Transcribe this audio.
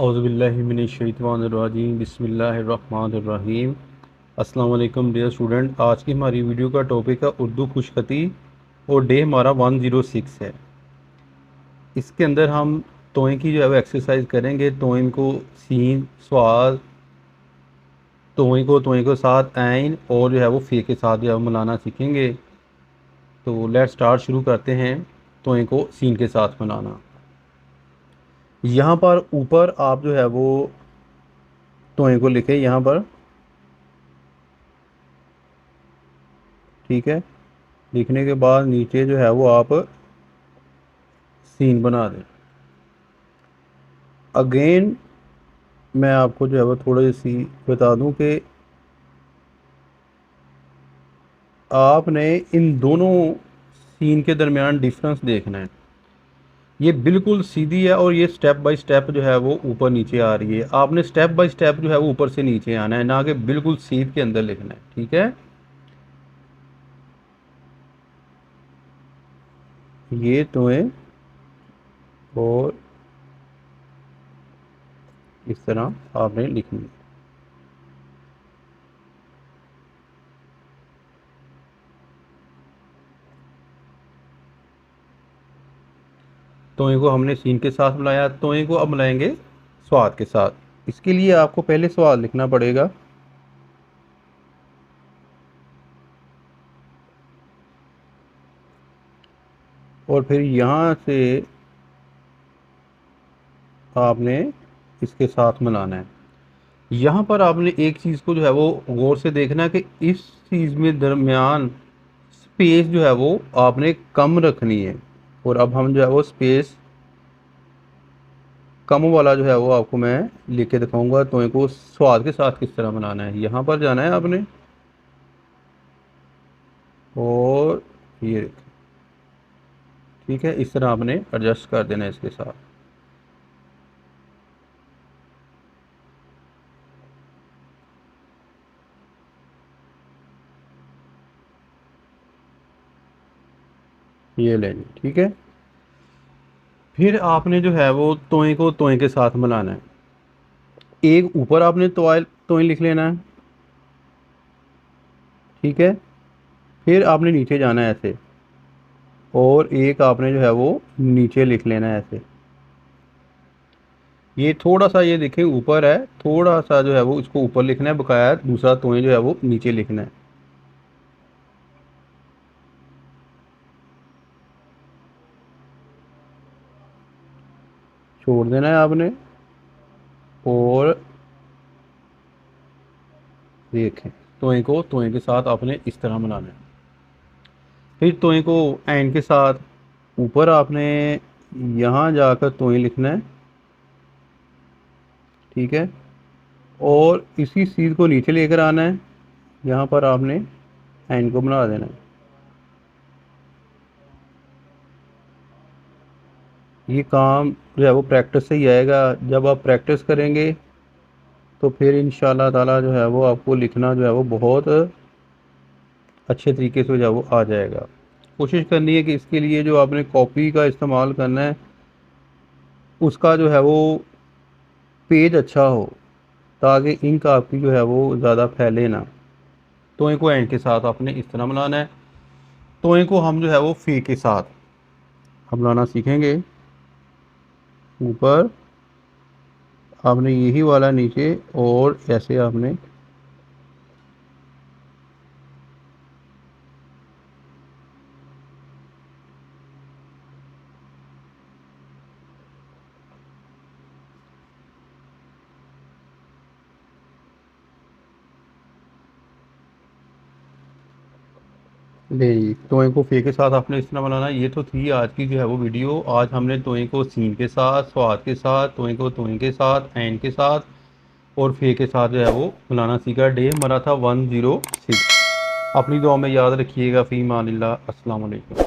औज़ुबिल्लाहिमिनश्शैतानिर्रजीम बिस्मिल्लाहिर्रहमानिर्रहीम। अस्सलाम वालेकुम डियर स्टूडेंट। आज की हमारी वीडियो का टॉपिक है उर्दू खुशखती और डे हमारा 106 है। इसके अंदर हम तोइन की जो है वो एक्सरसाइज करेंगे। तोइन को सीन स्वाद, तोइन को साथ ऐन और जो है वो फे के साथ जो है वो मिलाना सीखेंगे। तो लेट्स स्टार्ट, शुरू करते हैं तोइन को सीन के साथ मिलाना। यहाँ पर ऊपर आप जो है वो तोइन को लिखें यहाँ पर, ठीक है। लिखने के बाद नीचे जो है वो आप सीन बना दें। अगेन मैं आपको जो है वो थोड़ी सी बता दूं कि आपने इन दोनों सीन के दरमियान डिफरेंस देखना है। ये बिल्कुल सीधी है और ये स्टेप बाय स्टेप जो है वो ऊपर नीचे आ रही है। आपने स्टेप बाय स्टेप जो है वो ऊपर से नीचे आना है, ना कि बिल्कुल सीध के अंदर लिखना है, ठीक है। ये तो है और इस तरह आपने लिखनी है। तोय को हमने सीन के साथ मिलाया, तोय को अब मिलाएंगे स्वाद के साथ। इसके लिए आपको पहले स्वाद लिखना पड़ेगा। और फिर यहाँ से आपने इसके साथ मिलाना है। यहाँ पर आपने एक चीज़ को जो है वो गौर से देखना है कि इस चीज़ में दरमियान स्पेस जो है वो आपने कम रखनी है। और अब हम जो है वो स्पेस कम वाला जो है वो आपको मैं लिख के दिखाऊंगा। तो इनको स्वाद के साथ किस तरह बनाना है। यहाँ पर जाना है आपने और ये देखें, ठीक है। इस तरह आपने एडजस्ट कर देना है इसके साथ। ये लेंगे, ठीक है। फिर आपने जो है वो तोय को तोय के साथ मिलाना है। एक ऊपर आपने तोय लिख लेना है, ठीक है। फिर आपने नीचे जाना है ऐसे, और एक आपने जो है वो नीचे लिख लेना है ऐसे। ये थोड़ा सा ये देखें ऊपर है, थोड़ा सा जो है वो इसको ऊपर लिखना है, बकाया दूसरा तोय जो है वो नीचे लिखना है। छोड़ देना है आपने और देखें तोय को तोय के साथ आपने इस तरह मिलाना है। फिर तोय को एंड के साथ ऊपर आपने यहाँ जाकर तोय लिखना है, ठीक है। और इसी चीज़ को नीचे लेकर आना है। यहाँ पर आपने एंड को बना देना है। ये काम जो है वो प्रैक्टिस से ही आएगा। जब आप प्रैक्टिस करेंगे तो फिर इंशाल्लाह ताला जो है वो आपको लिखना जो है वो बहुत अच्छे तरीके से जो है वो आ जाएगा। कोशिश करनी है कि इसके लिए जो आपने कॉपी का इस्तेमाल करना है उसका जो है वो पेज अच्छा हो, ताकि इंक आपकी जो है वो ज़्यादा फैले ना। तोय को एंड के साथ आपने इस तरह मिलाना है। तोय को हम जो है वो फे के साथ हम मिलाना सीखेंगे। ऊपर आपने यही वाला नीचे और ऐसे आपने ले जी। तोय को फे के साथ आपने इस तरह बनाना है। ये तो थी आज की जो है वो वीडियो। आज हमने तोय को सीन के साथ, स्वाद के साथ, तोय को तोय के साथ, एंड के साथ और फे के साथ जो है वो बनाना सीखा। डे हमारा था 106। अपनी दुआ में याद रखिएगा। फ़ी मानिल्लाह। अस्सलाम वालेकुम।